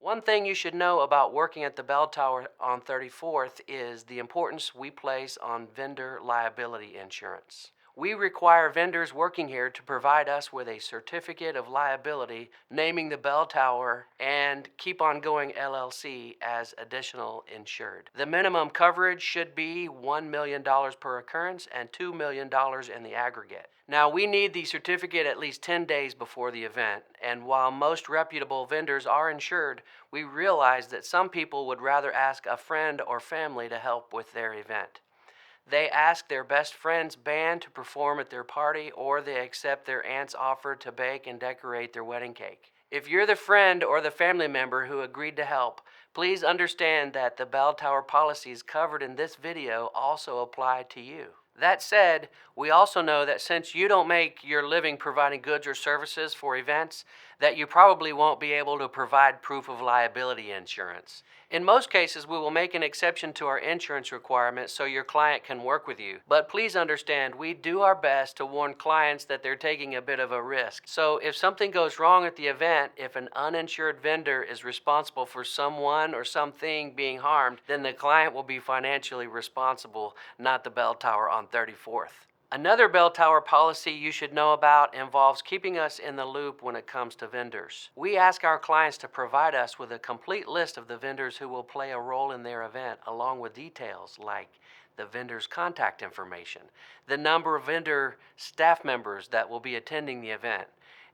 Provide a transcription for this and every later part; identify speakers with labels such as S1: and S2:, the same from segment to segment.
S1: One thing you should know about working at the bell tower on 34th is the importance we place on vendor liability insurance. We require vendors working here to provide us with a certificate of liability naming the bell tower and Keep On Going LLC as additional insured. The minimum coverage should be $1 million per occurrence and $2 million in the aggregate. Now, we need the certificate at least 10 days before the event, and while most reputable vendors are insured, we realize that some people would rather ask a friend or family to help with their event. They ask their best friend's band to perform at their party, or they accept their aunt's offer to bake and decorate their wedding cake. If you're the friend or the family member who agreed to help, please understand that the bell tower policies covered in this video also apply to you. That said, we also know that since you don't make your living providing goods or services for events, that you probably won't be able to provide proof of liability insurance. In most cases, we will make an exception to our insurance requirements so your client can work with you. But please understand, we do our best to warn clients that they're taking a bit of a risk. So if something goes wrong at the event, if an uninsured vendor is responsible for someone or something being harmed, then the client will be financially responsible, not the bell tower on 34th. Another bell tower policy you should know about involves keeping us in the loop when it comes to vendors. We ask our clients to provide us with a complete list of the vendors who will play a role in their event, along with details like the vendor's contact information, the number of vendor staff members that will be attending the event,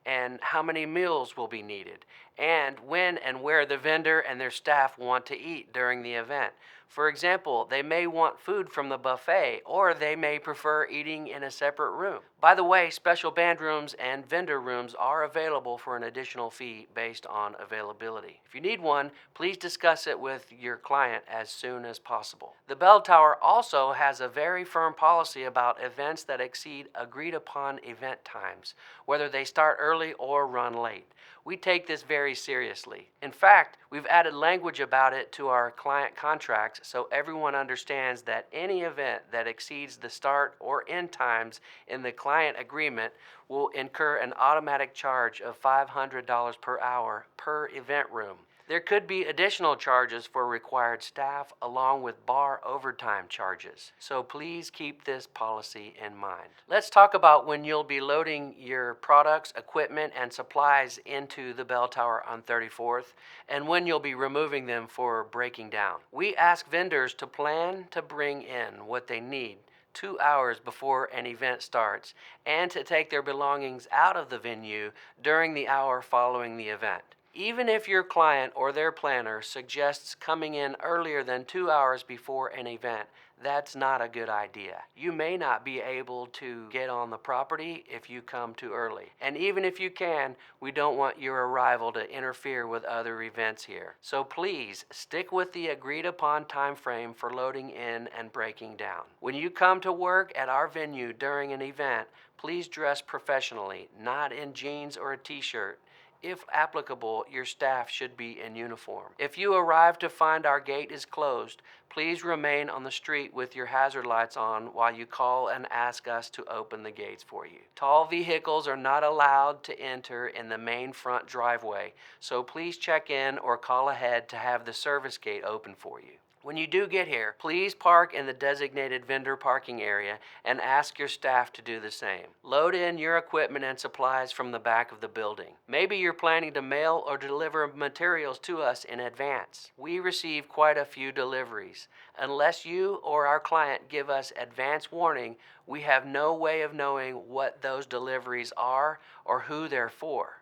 S1: and how many meals will be needed, and when and where the vendor and their staff want to eat during the event. For example, they may want food from the buffet, or they may prefer eating in a separate room. By the way, special band rooms and vendor rooms are available for an additional fee based on availability. If you need one, please discuss it with your client as soon as possible. The bell tower also has a very firm policy about events that exceed agreed upon event times, whether they start early or run late. We take this very seriously. In fact, we've added language about it to our client contracts so everyone understands that any event that exceeds the start or end times in the client agreement will incur an automatic charge of $500 per hour per event room. There could be additional charges for required staff along with bar overtime charges, so please keep this policy in mind. Let's talk about when you'll be loading your products, equipment, and supplies into the bell tower on 34th and when you'll be removing them for breaking down. We ask vendors to plan to bring in what they need 2 hours before an event starts and to take their belongings out of the venue during the hour following the event. Even if your client or their planner suggests coming in earlier than 2 hours before an event, that's not a good idea. You may not be able to get on the property if you come too early. And even if you can, we don't want your arrival to interfere with other events here. So please stick with the agreed upon time frame for loading in and breaking down. When you come to work at our venue during an event, please dress professionally, not in jeans or a t-shirt. If applicable, your staff should be in uniform. If you arrive to find our gate is closed, please remain on the street with your hazard lights on while you call and ask us to open the gates for you. Tall vehicles are not allowed to enter in the main front driveway, so please check in or call ahead to have the service gate open for you. When you do get here, please park in the designated vendor parking area and ask your staff to do the same. Load in your equipment and supplies from the back of the building. Maybe you're planning to mail or deliver materials to us in advance. We receive quite a few deliveries. Unless you or our client give us advance warning, we have no way of knowing what those deliveries are or who they're for.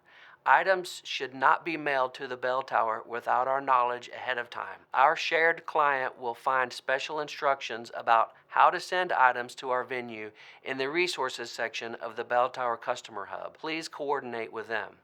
S1: Items should not be mailed to the bell tower without our knowledge ahead of time. Our shared client will find special instructions about how to send items to our venue in the resources section of the bell tower customer hub. Please coordinate with them.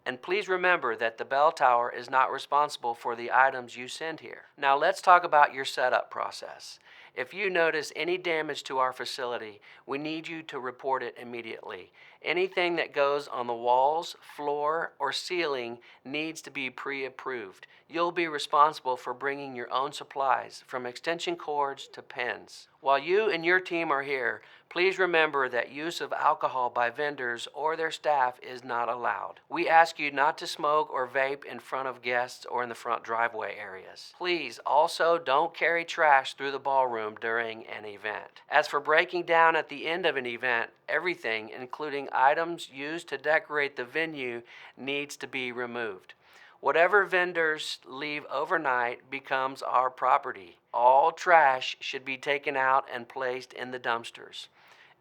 S1: And please remember that the bell tower is not responsible for the items you send here. Now let's talk about your setup process. If you notice any damage to our facility, we need you to report it immediately. Anything that goes on the walls, floor, or ceiling needs to be pre-approved. You'll be responsible for bringing your own supplies, from extension cords to pins. While you and your team are here, please remember that use of alcohol by vendors or their staff is not allowed. We ask you not to smoke or vape in front of guests or in the front driveway areas. Please also don't carry trash through the ballroom during an event. As for breaking down at the end of an event, everything, including items used to decorate the venue, needs to be removed. Whatever vendors leave overnight becomes our property. All trash should be taken out and placed in the dumpsters.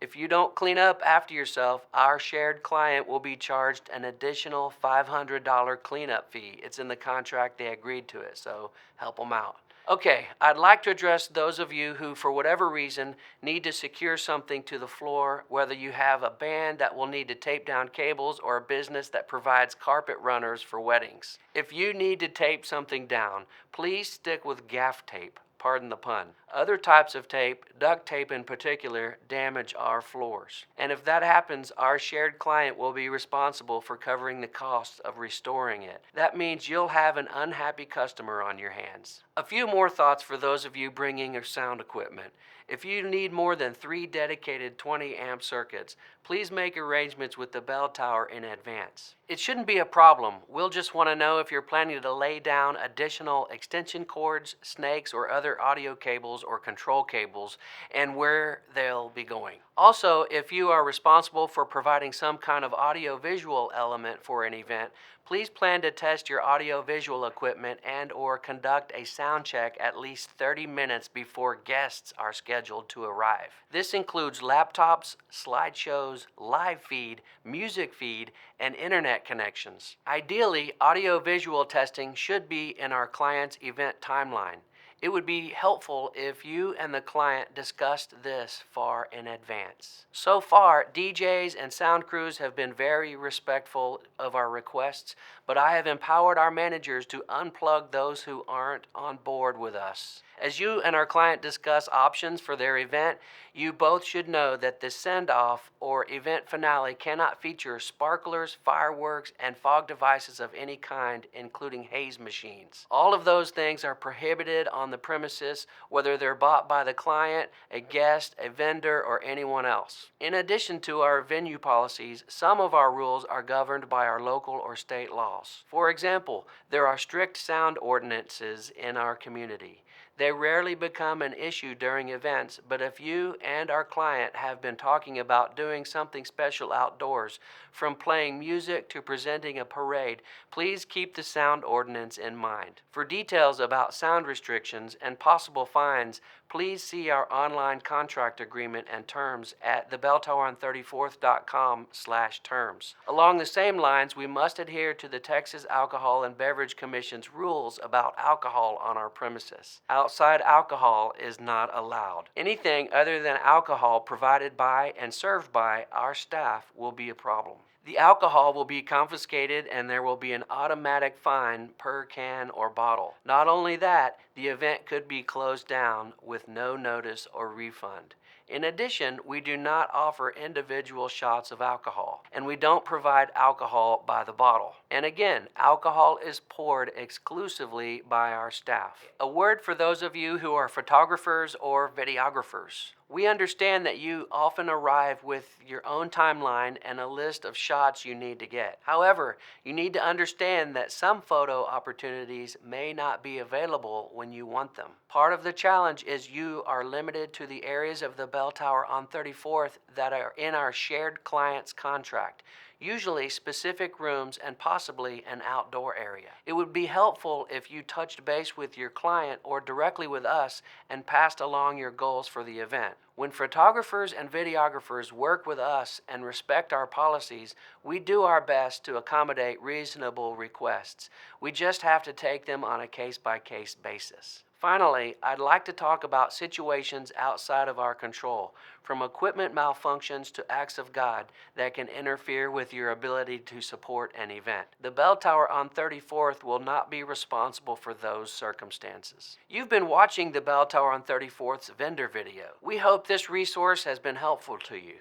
S1: If you don't clean up after yourself, our shared client will be charged an additional $500 cleanup fee. It's in the contract, they agreed to it, so help them out. Okay, I'd like to address those of you who, for whatever reason, need to secure something to the floor, whether you have a band that will need to tape down cables or a business that provides carpet runners for weddings. If you need to tape something down, please stick with gaff tape. Pardon the pun. Other types of tape, duct tape in particular, damage our floors. And if that happens, our shared client will be responsible for covering the costs of restoring it. That means you'll have an unhappy customer on your hands. A few more thoughts for those of you bringing your sound equipment. If you need more than 3 dedicated 20 amp circuits, please make arrangements with the bell tower in advance. It shouldn't be a problem. We'll just want to know if you're planning to lay down additional extension cords, snakes, or other audio cables or control cables, and where they'll be going. Also, if you are responsible for providing some kind of audio-visual element for an event, please plan to test your audio-visual equipment and or conduct a sound check at least 30 minutes before guests are scheduled to arrive. This includes laptops, slideshows, live feed, music feed, and internet connections. Ideally, audio-visual testing should be in our client's event timeline. It would be helpful if you and the client discussed this far in advance. So far, DJs and sound crews have been very respectful of our requests, but I have empowered our managers to unplug those who aren't on board with us. As you and our client discuss options for their event, you both should know that the send-off or event finale cannot feature sparklers, fireworks, and fog devices of any kind, including haze machines. All of those things are prohibited on the premises, whether they're bought by the client, a guest, a vendor, or anyone else. In addition to our venue policies, some of our rules are governed by our local or state laws. For example, there are strict sound ordinances in our community. They rarely become an issue during events, but if you and our client have been talking about doing something special outdoors, from playing music to presenting a parade, please keep the sound ordinance in mind. For details about sound restrictions and possible fines, please see our online contract agreement and terms at thebelltoweron34th.com/terms. Along the same lines, we must adhere to the Texas Alcohol and Beverage Commission's rules about alcohol on our premises. Outside alcohol is not allowed. Anything other than alcohol provided by and served by our staff will be a problem. The alcohol will be confiscated and there will be an automatic fine per can or bottle. Not only that, the event could be closed down with no notice or refund. In addition, we do not offer individual shots of alcohol, and we don't provide alcohol by the bottle. And again, alcohol is poured exclusively by our staff. A word for those of you who are photographers or videographers. We understand that you often arrive with your own timeline and a list of shots you need to get. However, you need to understand that some photo opportunities may not be available when you want them. Part of the challenge is you are limited to the areas of the bell tower on 34th that are in our shared client's contract, usually specific rooms and possibly an outdoor area. It would be helpful if you touched base with your client or directly with us and passed along your goals for the event. When photographers and videographers work with us and respect our policies, we do our best to accommodate reasonable requests. We just have to take them on a case-by-case basis. Finally, I'd like to talk about situations outside of our control, from equipment malfunctions to acts of God that can interfere with your ability to support an event. The bell tower on 34th will not be responsible for those circumstances. You've been watching the bell tower on 34th's vendor video. We hope this resource has been helpful to you.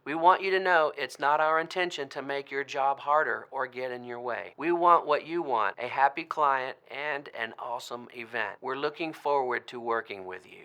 S1: We want you to know it's not our intention to make your job harder or get in your way. We want what you want, a happy client and an awesome event. We're looking forward to working with you.